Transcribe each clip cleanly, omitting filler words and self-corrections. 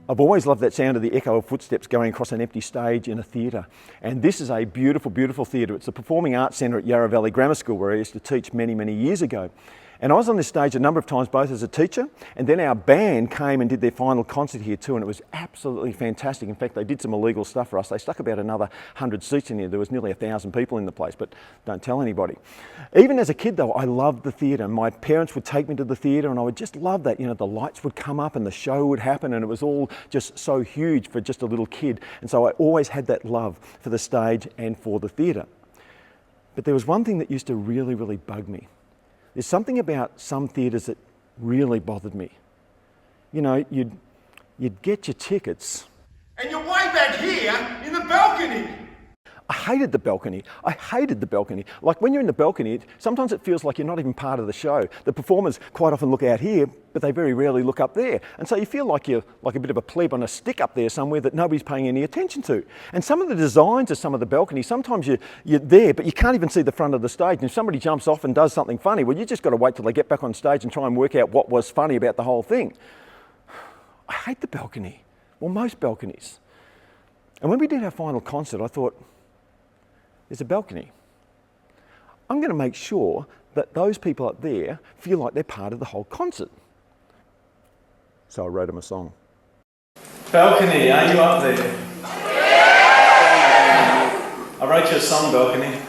I've always loved that sound of the echo of footsteps going across an empty stage in a theatre. And this is a beautiful, beautiful theatre. It's the Performing Arts Centre at Yarra Valley Grammar School, where I used to teach many, many years ago. And I was on this stage a number of times, both as a teacher, and then our band came and did their final concert here too, and it was absolutely fantastic. In fact, they did some illegal stuff for us. They stuck about another 100 seats in here. There was nearly 1,000 people in the place, but don't tell anybody. Even as a kid though, I loved the theatre. My parents would take me to the theatre and I would just love that. You know, the lights would come up and the show would happen, and it was all just so huge for just a little kid. And so I always had that love for the stage and for the theatre. But there was one thing that used to really, really bug me. There's something about some theatres that really bothered me. You know, you'd get your tickets. And you're way back here in the balcony. I hated the balcony. I hated the balcony. Like when you're in the balcony, sometimes it feels like you're not even part of the show. The performers quite often look out here, but they very rarely look up there. And so you feel like you're like a bit of a pleb on a stick up there somewhere that nobody's paying any attention to. And some of the designs of some of the balconies, sometimes you're there, but you can't even see the front of the stage. And if somebody jumps off and does something funny, well, you just got to wait till they get back on stage and try and work out what was funny about the whole thing. I hate the balcony. Well, most balconies. And when we did our final concert, I thought, there's a balcony. I'm going to make sure that those people up there feel like they're part of the whole concert. So I wrote them a song. Balcony, are you up there? I wrote you a song, Balcony.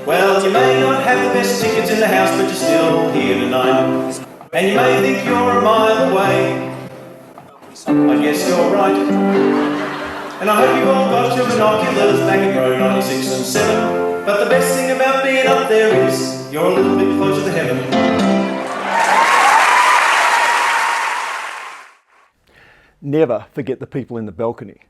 Well, you may not have the best tickets in the house, but you're still here tonight. And you may think you're a mile away. I guess you're right. And I hope you've all got your binoculars back in row 96 and 7. But the best thing about being up there is you're a little bit closer to heaven. Never forget the people in the balcony.